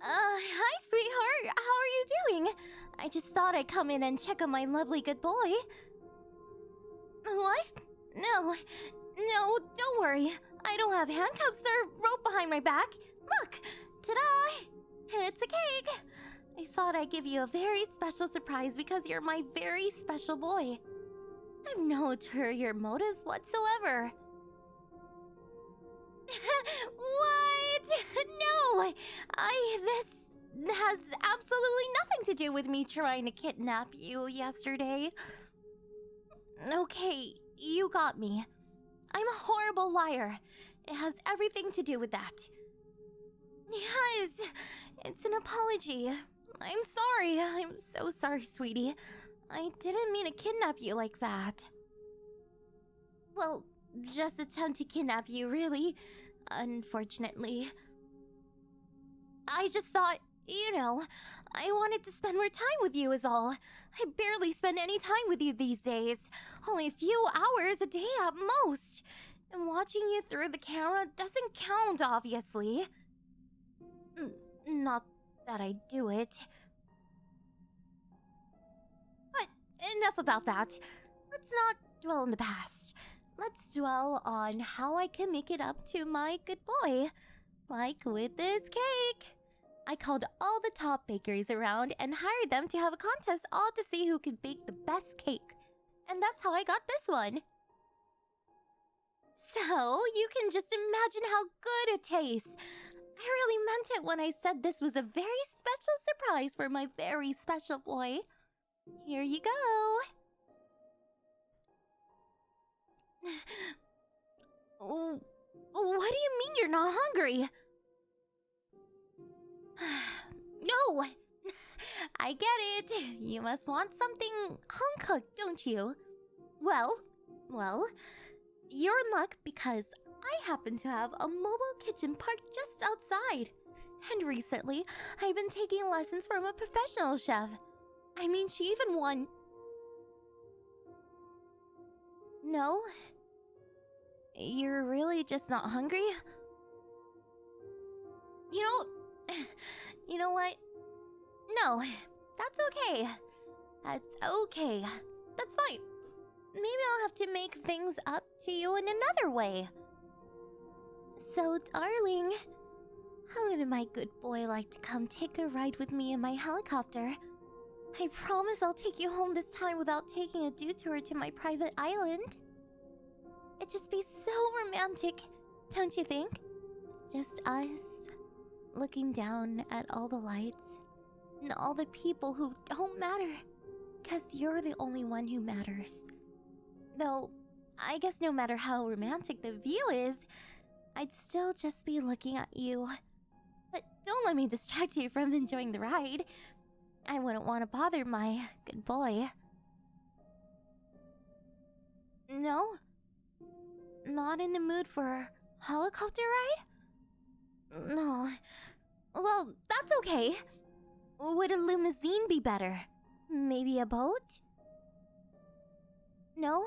Hi, sweetheart. How are you doing? I just thought I'd come in and check on my lovely good boy. What? No, don't worry. I don't have handcuffs or rope behind my back. Look! Ta-da! It's a cake! I thought I'd give you a very special surprise because you're my very special boy. I've no ulterior motives whatsoever. What? No! This has absolutely nothing to do with me trying to kidnap you yesterday. Okay, you got me. I'm a horrible liar. It has everything to do with that. Yes, it's an apology. I'm sorry. I'm so sorry, sweetie. I didn't mean to kidnap you like that. Well, just attempt to kidnap you, really. Unfortunately. I just thought, I wanted to spend more time with you is all. I barely spend any time with you these days. Only a few hours a day at most. And watching you through the camera doesn't count, obviously. Not that I do it. But enough about that. Let's not dwell on the past. Let's dwell on how I can make it up to my good boy. Like with this cake. I called all the top bakers around and hired them to have a contest all to see who could bake the best cake. And that's how I got this one. So, you can just imagine how good it tastes. I really meant it when I said this was a very special surprise for my very special boy. Here you go. What do you mean you're not hungry? No! I get it. You must want something home-cooked, don't you? Well, you're in luck because I happen to have a mobile kitchen parked just outside. And recently, I've been taking lessons from a professional chef. I mean, she even won... No? You're really just not hungry? You know what? No, that's okay. That's okay. That's fine. Maybe I'll have to make things up to you in another way. So, darling, how would my good boy like to come take a ride with me in my helicopter? I promise I'll take you home this time without taking a detour to my private island. It'd just be so romantic, don't you think? Just us, looking down at all the lights and all the people who don't matter. 'Cause you're the only one who matters. Though, I guess no matter how romantic the view is, I'd still just be looking at you. But don't let me distract you from enjoying the ride. I wouldn't want to bother my good boy. No? Not in the mood for a helicopter ride? No. Well, that's okay. Would a limousine be better? Maybe a boat? No?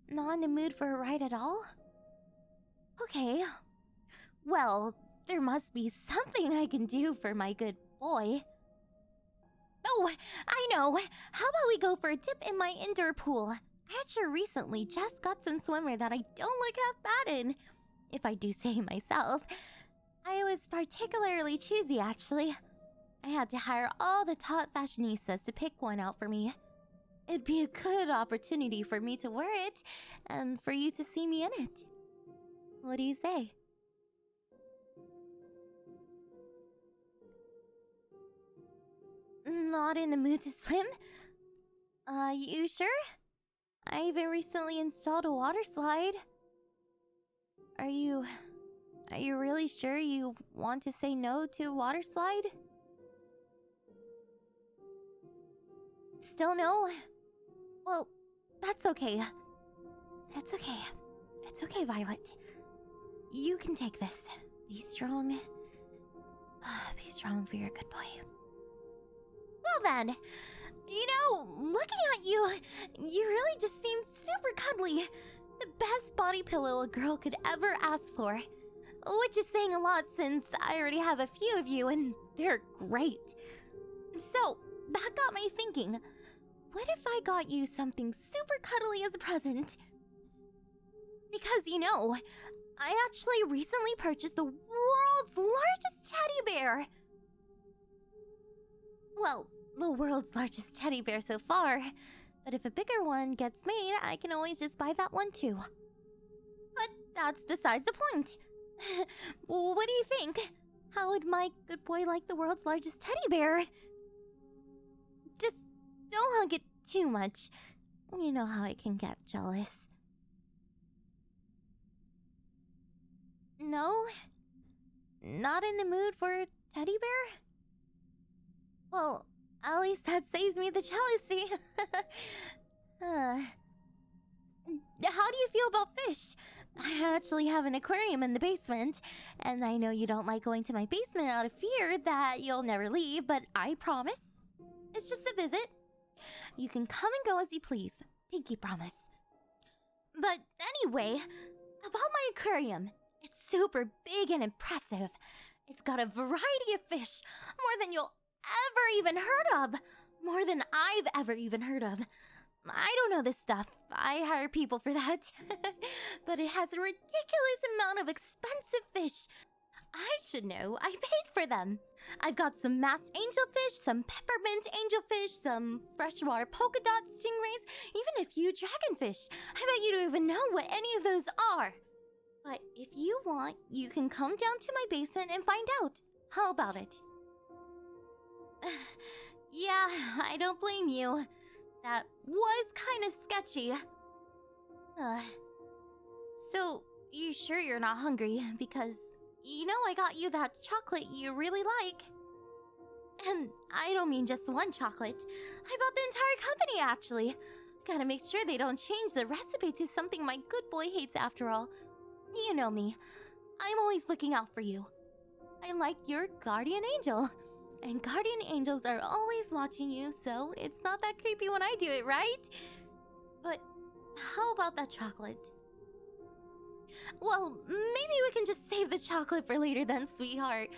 Not in the mood for a ride at all? Okay. Well, there must be something I can do for my good boy. Oh, I know! How about we go for a dip in my indoor pool? I actually recently just got some swimwear that I don't look half bad in. If I do say myself. I was particularly choosy, actually. I had to hire all the top fashionistas to pick one out for me. It'd be a good opportunity for me to wear it, and for you to see me in it. What do you say? Not in the mood to swim? You sure? I even recently installed a water slide. Are you really sure you want to say no to a water slide? Still no? Well, that's okay. It's okay. It's okay, Violet. You can take this. Be strong. Be strong for your good boy. Well then, looking at you, you really just seem super cuddly. The best body pillow a girl could ever ask for. Which is saying a lot since I already have a few of you and they're great. So, that got me thinking, what if I got you something super cuddly as a present? Because, I actually recently purchased the world's largest teddy bear. Well, the world's largest teddy bear so far. But if a bigger one gets made, I can always just buy that one too. But that's besides the point. What do you think? How would my good boy like the world's largest teddy bear? Just don't hug it too much. You know how I can get jealous. No? Not in the mood for a teddy bear? Well, at least that saves me the jealousy. How do you feel about fish? I actually have an aquarium in the basement, and I know you don't like going to my basement out of fear that you'll never leave, but I promise. It's just a visit. You can come and go as you please. Pinky promise. But anyway, about my aquarium. It's super big and impressive. It's got a variety of fish, more than you'll ever even heard of. More than I've ever even heard of. I don't know this stuff. I hire people for that. But it has a ridiculous amount of expensive fish. I should know. I paid for them. I've got some masked angelfish, some peppermint angelfish, some freshwater polka dot stingrays, even a few dragonfish. I bet you don't even know what any of those are. But if you want, you can come down to my basement and find out. How about it? Yeah, I don't blame you. That was kind of sketchy. So, you sure you're not hungry? Because, I got you that chocolate you really like. And I don't mean just one chocolate. I bought the entire company, actually. Gotta make sure they don't change the recipe to something my good boy hates after all. You know me. I'm always looking out for you. I like your guardian angel. And guardian angels are always watching you, so it's not that creepy when I do it, right? But how about that chocolate? Well, maybe we can just save the chocolate for later then, sweetheart.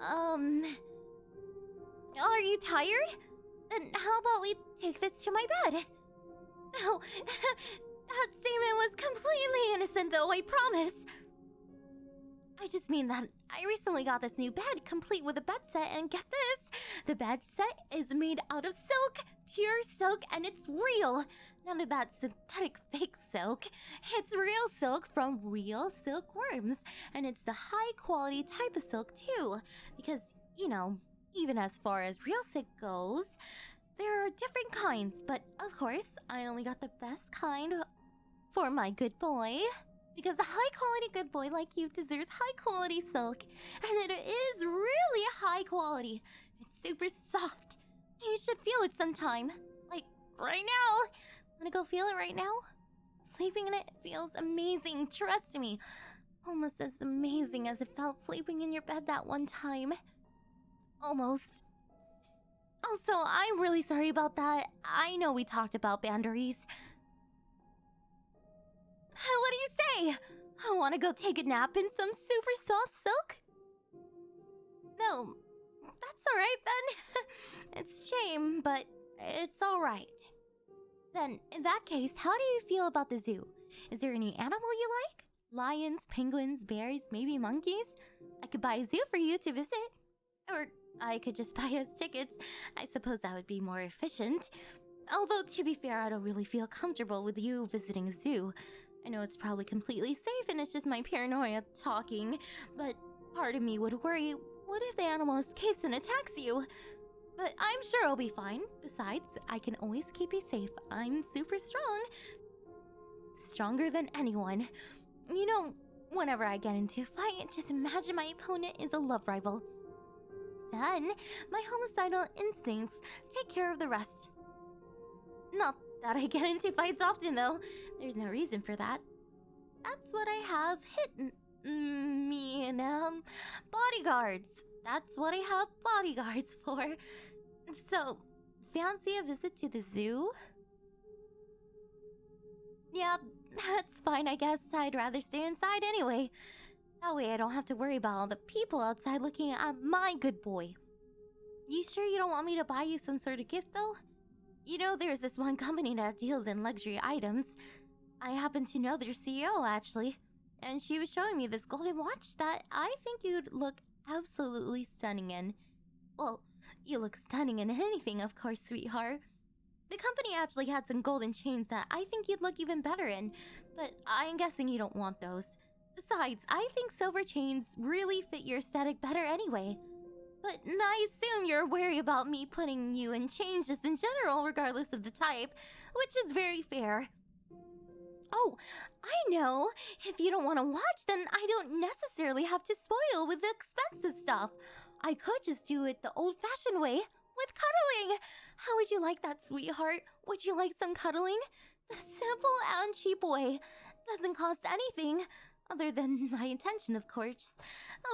Are you tired? Then how about we take this to my bed? Oh, that statement was completely innocent though, I promise. I just mean that I recently got this new bed, complete with a bed set, and get this! The bed set is made out of silk! Pure silk, and it's real! None of that synthetic fake silk. It's real silk from real silkworms, and it's the high-quality type of silk, too. Because, even as far as real silk goes, there are different kinds, but of course, I only got the best kind for my good boy. Because a high-quality good boy like you deserves high-quality silk. And it is really high quality. It's super soft. You should feel it sometime. Like, right now. Wanna go feel it right now? Sleeping in it feels amazing, trust me. Almost as amazing as it felt sleeping in your bed that one time. Almost. Also, I'm really sorry about that. I know we talked about boundaries. What do you say? I want to go take a nap in some super soft silk? No, that's alright then. It's a shame, but it's alright. Then, in that case, how do you feel about the zoo? Is there any animal you like? Lions, penguins, bears, maybe monkeys? I could buy a zoo for you to visit. Or I could just buy us tickets. I suppose that would be more efficient. Although, to be fair, I don't really feel comfortable with you visiting a zoo. I know it's probably completely safe and it's just my paranoia talking, but part of me would worry, what if the animal escapes and attacks you? But I'm sure it'll be fine. Besides, I can always keep you safe. I'm super strong. Stronger than anyone. Whenever I get into a fight, just imagine my opponent is a love rival. Then, my homicidal instincts take care of the rest. Not that I get into fights often, though. There's no reason for that. That's what I have me in, bodyguards. That's what I have bodyguards for. So, fancy a visit to the zoo? Yeah, that's fine, I guess. I'd rather stay inside anyway. That way I don't have to worry about all the people outside looking at my good boy. You sure you don't want me to buy you some sort of gift, though? You know, there's this one company that deals in luxury items. I happen to know their CEO, actually. And she was showing me this golden watch that I think you'd look absolutely stunning in. Well, you look stunning in anything, of course, sweetheart. The company actually had some golden chains that I think you'd look even better in, but I'm guessing you don't want those. Besides, I think silver chains really fit your aesthetic better anyway. But I assume you're wary about me putting you in chains just in general, regardless of the type, which is very fair. Oh, I know. If you don't want to watch, then I don't necessarily have to spoil with the expensive stuff. I could just do it the old-fashioned way, with cuddling. How would you like that, sweetheart? Would you like some cuddling? The simple and cheap way. Doesn't cost anything, other than my attention, of course,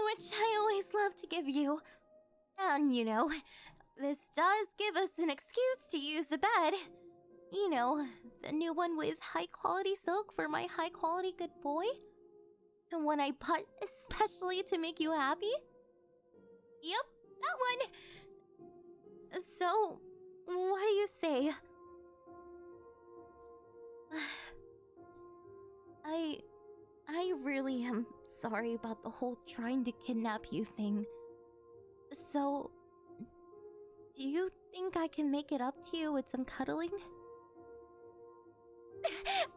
which I always love to give you. And, you know, this does give us an excuse to use the bed. You know, the new one with high-quality silk for my high-quality good boy? The one I bought especially to make you happy? Yep, that one! So, what do you say? I really am sorry about the whole trying to kidnap you thing. So, do you think I can make it up to you with some cuddling? That's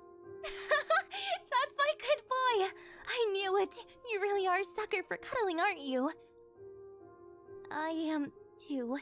my good boy! I knew it! You really are a sucker for cuddling, aren't you? I am too.